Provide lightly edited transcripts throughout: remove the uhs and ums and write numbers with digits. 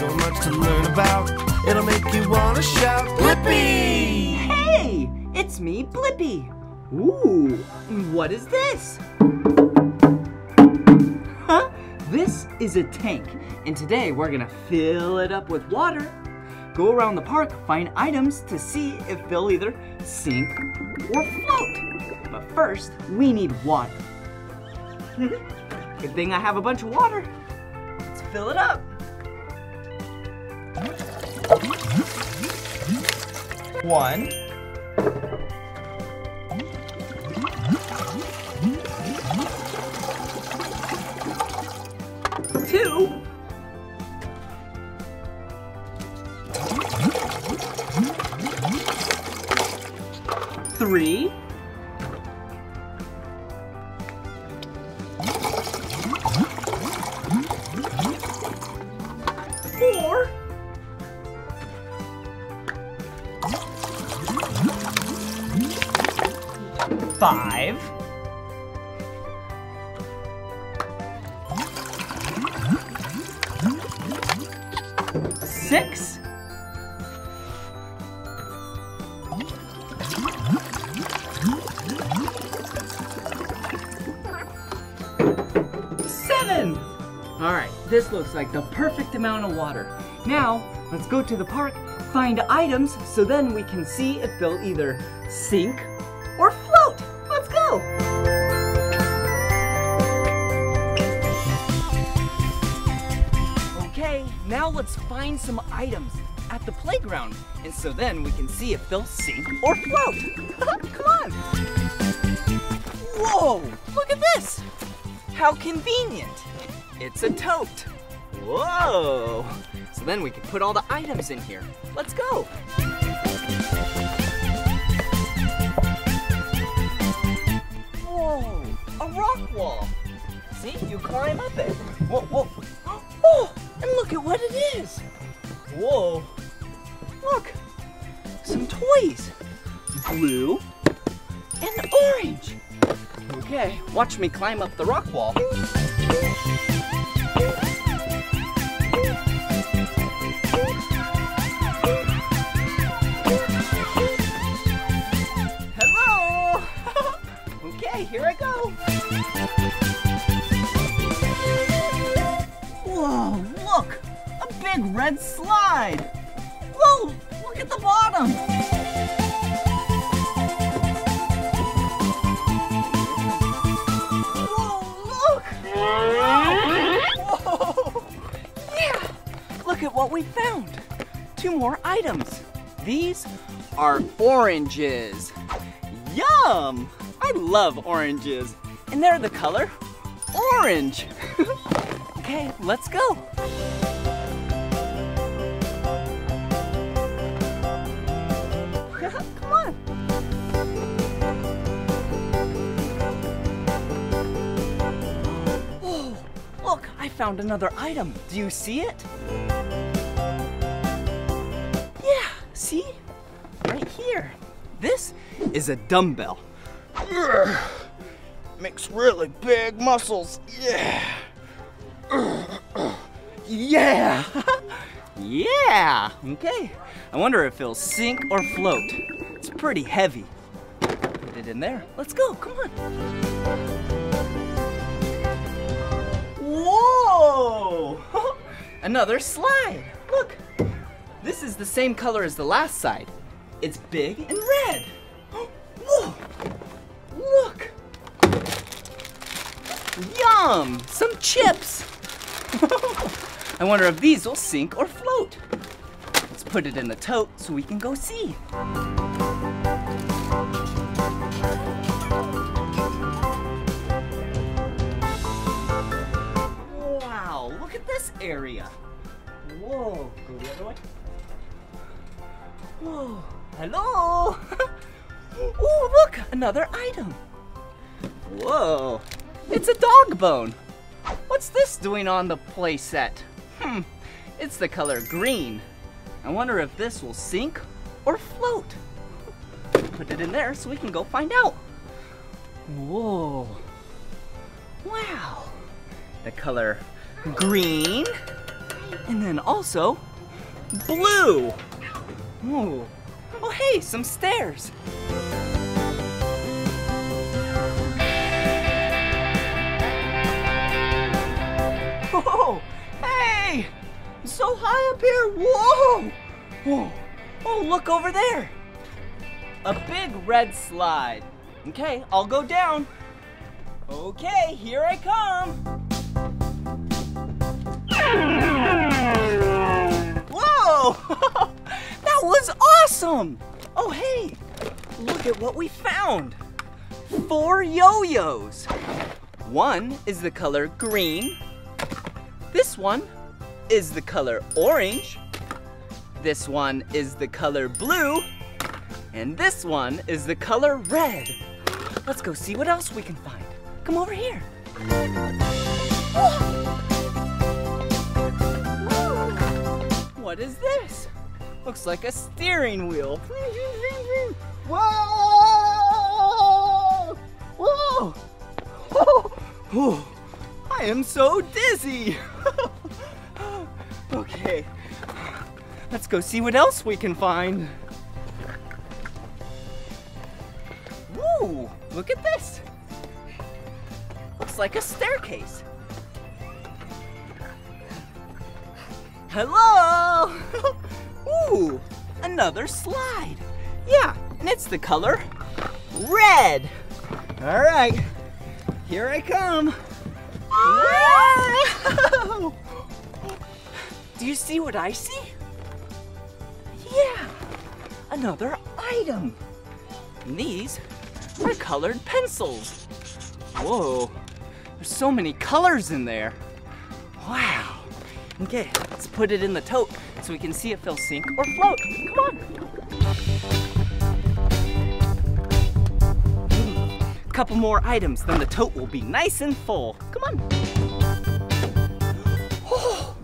so much to learn about. It'll make you want to shout, Blippi! Hey, it's me, Blippi. Ooh, what is this? Huh? This is a tank, and today we're gonna fill it up with water. Go around the park, find items to see if they'll either sink or float. But first, we need water. Good thing I have a bunch of water. Let's fill it up. One. Two. Three. Four. Five. Six. Seven. All right, this looks like the perfect amount of water. Now, let's go to the park, find items, so then we can see if they'll either sink or float. Let's go. Okay, now let's find some items at the playground, and so then we can see if they'll sink or float. Come on. Whoa, look at this. How convenient. It's a tote. Whoa. So then we can put all the items in here. Let's go. Whoa, a rock wall. See, you climb up it. Whoa, whoa. Oh, and look at what it is. Whoa. Look, some toys. Blue and orange. Okay, watch me climb up the rock wall. Hello! Okay, here I go. Whoa, look! A big red slide! Whoa, look at the bottom! Whoa! Yeah! Look at what we found! 2 more items. These are oranges. Yum! I love oranges. And they're the color orange. Okay, let's go. Come on. Oh, look, I found another item. Do you see it? Yeah, see? Right here. This is a dumbbell. Makes really big muscles. Yeah. Yeah. Yeah. Okay. I wonder if it'll sink or float. It's pretty heavy. Put it in there. Let's go. Come on. Whoa! Another slide. Look. This is the same color as the last side. It's big and red. Whoa! Look. Yum! Some chips. I wonder if these will sink or float. Let's put it in the tote so we can go see. Wow, look at this area. Whoa, go the other way. Whoa, hello. Oh, look, another item. Whoa, it's a dog bone. What's this doing on the play set? It's the color green. I wonder if this will sink or float. Put it in there so we can go find out. Whoa. Wow. The color green And then also blue. Ooh. Oh, hey, some stairs. Oh, hey, so high up here. Whoa. Whoa. Oh, look over there. A big red slide. Okay, I'll go down. Okay, here I come. Whoa! That was awesome! Oh, hey, look at what we found. 4 yo-yos. One is the color green. This one is the color orange. This one is the color blue. And this one is the color red. Let's go see what else we can find. Come over here. What is this? Looks like a steering wheel. Whoa! Whoa! Whoa! I am so dizzy. Okay, let's go see what else we can find. Woo! Look at this. Looks like a staircase. Hello! Ooh, another slide. Yeah, and it's the color red. All right, here I come. Whoa! Do you see what I see? Yeah, another item. And these are colored pencils. Whoa, there's so many colors in there. Wow. Okay, let's put it in the tote so we can see if they'll sink or float. Come on. A couple more items, then the tote will be nice and full. Come on. Oh,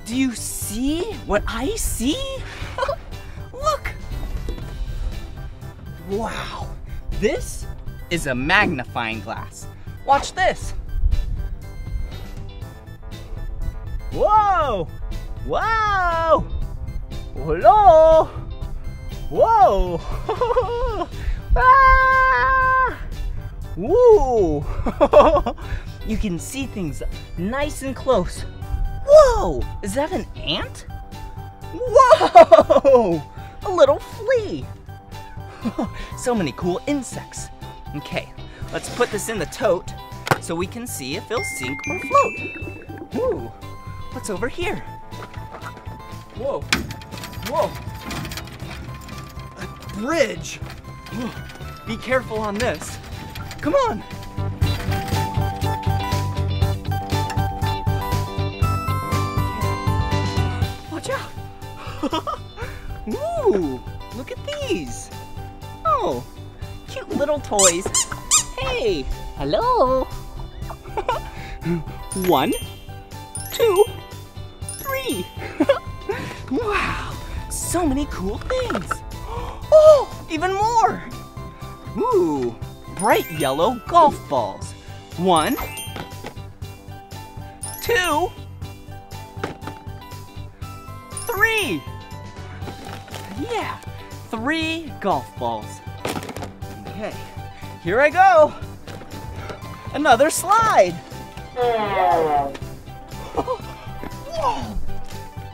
do you see what I see? Look. Wow, this is a magnifying glass. Watch this. Whoa! Wow! Hello! Whoa! Ah! Woo! You can see things nice and close. Whoa! Is that an ant? Whoa! A little flea. So many cool insects. Okay, let's put this in the tote so we can see if they'll sink or float. Woo! What's over here? Whoa, whoa, a bridge. Whoa. Be careful on this. Come on. Watch out. Ooh, look at these. Oh, cute little toys. Hey, hello. 1, 2, 3. Wow, so many cool things. Oh, even more. Ooh, bright yellow golf balls. 1, 2, 3. Yeah, 3 golf balls. Okay, here I go. Another slide. Whoa!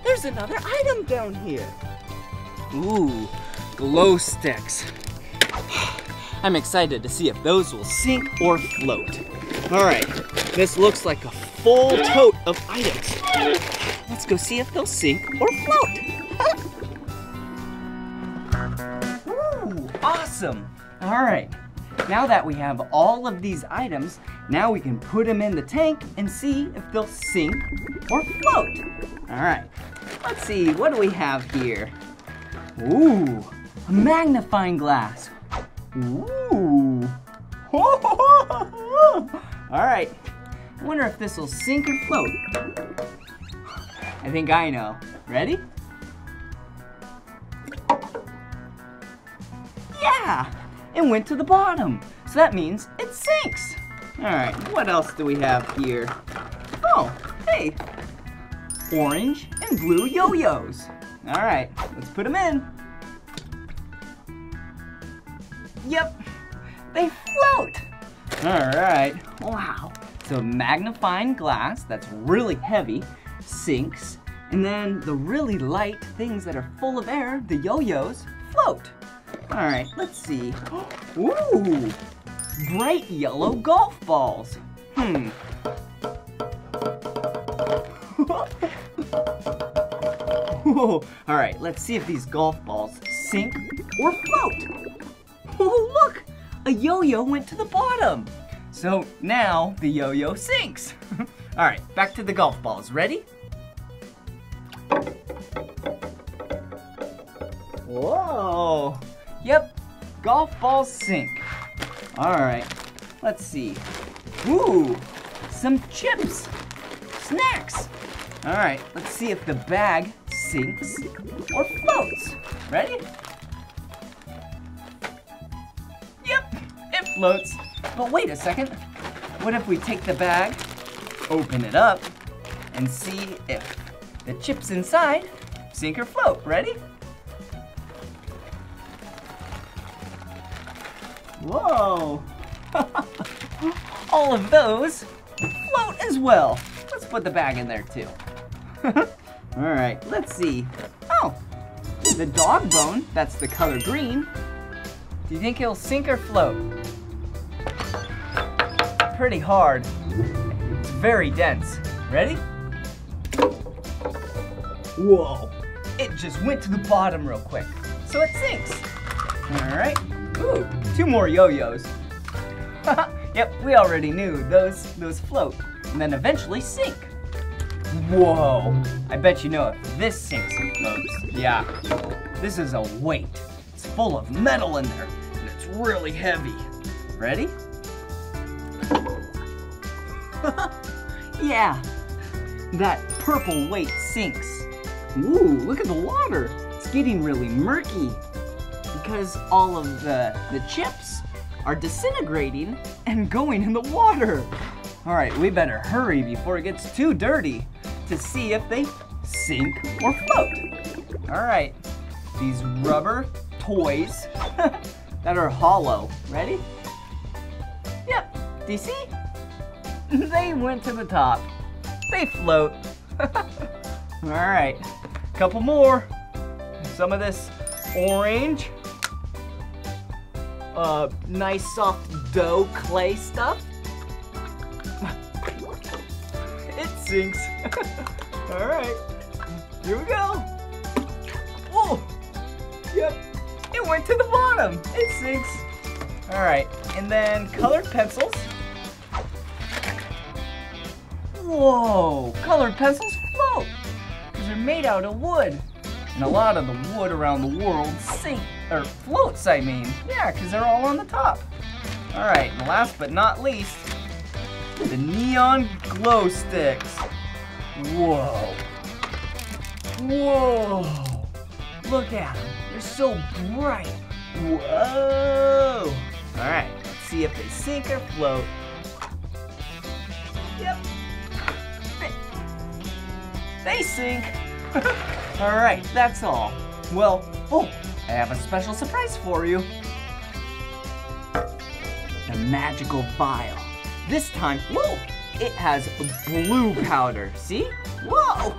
There's another item down here. Ooh, glow sticks. I'm excited to see if those will sink or float. All right, this looks like a full tote of items. Let's go see if they'll sink or float. Ooh, awesome. All right, now that we have all of these items, now we can put them in the tank and see if they'll sink or float. All right, let's see, what do we have here? Ooh, a magnifying glass. Ooh. All right, I wonder if this will sink or float. I think I know. Ready? Yeah, it went to the bottom. So that means it sinks. All right, what else do we have here? Oh, hey, orange and blue yo-yos. All right, let's put them in. Yep, they float. All right, wow. So magnifying glass that's really heavy sinks, and then the really light things that are full of air, the yo-yos, float. All right, let's see. Ooh, bright yellow golf balls. All right, let's see if these golf balls sink or float. Oh, look, a yo-yo went to the bottom. So now the yo-yo sinks. All right, back to the golf balls. Ready? Whoa. Yep, golf balls sink. All right, let's see. Ooh, some chips, snacks. All right, let's see if the bag sinks or floats. Ready? Yep, it floats. But wait a second. What if we take the bag, open it up, and see if the chips inside sink or float? Ready? Whoa! All of those float as well. Let's put the bag in there too. All right, let's see. Oh, the dog bone, that's the color green. Do you think it'll sink or float? Pretty hard. It's very dense. Ready? Whoa, it just went to the bottom real quick. So it sinks. All right, ooh, 2 more yo-yos. Yep, we already knew those float and then eventually sink. Whoa, I bet you know if this sinks and floats. Yeah, this is a weight. It's full of metal in there and it's really heavy. Ready? Yeah, that purple weight sinks. Ooh, look at the water. It's getting really murky because all of the chips are disintegrating and going in the water. All right, we better hurry before it gets too dirty to see if they sink or float. All right, these rubber toys that are hollow. Ready? Yep, do you see? They went to the top. They float. All right, couple more. Some of this orange, nice soft dough clay stuff. It sinks. All right, here we go. Whoa, yep, it went to the bottom. It sinks. All right, and then colored pencils. Whoa, colored pencils float because they're made out of wood. And a lot of the wood around the world floats, I mean. Yeah, because they're all on the top. All right, and last but not least, the neon glow sticks. Whoa. Whoa. Look at them. They're so bright. Whoa. All right, let's see if they sink or float. Yep. They sink. All right, that's all. Well, oh, I have a special surprise for you. The magical vial. This time, whoa, it has blue powder. See? Whoa!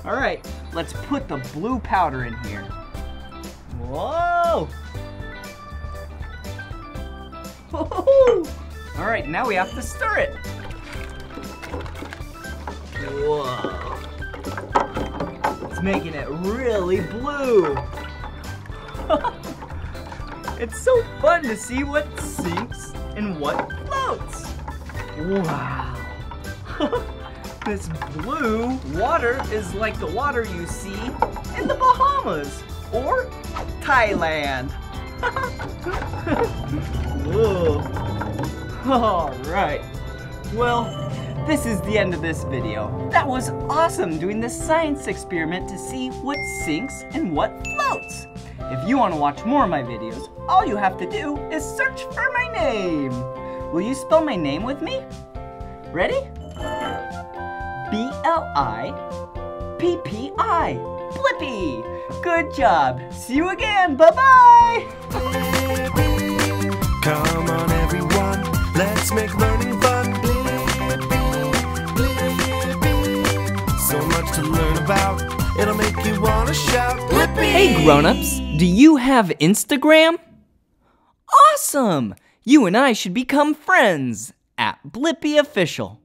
All right, let's put the blue powder in here. Whoa! All right, now we have to stir it. Whoa. It's making it really blue. It's so fun to see what sinks and what floats. Wow. This blue water is like the water you see in the Bahamas or Thailand. Whoa. All right. Well, this is the end of this video. That was awesome doing this science experiment to see what sinks and what floats. If you want to watch more of my videos, all you have to do is search for my name. Will you spell my name with me? Ready? B-L-I-P-P-I. P-P-I. Blippi. Good job. See you again. Bye-bye. Come on, everyone, let's make learning fun. So much to learn about, it'll make you wanna shout. Blippi! Hey, grown-ups, do you have Instagram? Awesome! You and I should become friends at Blippi Official.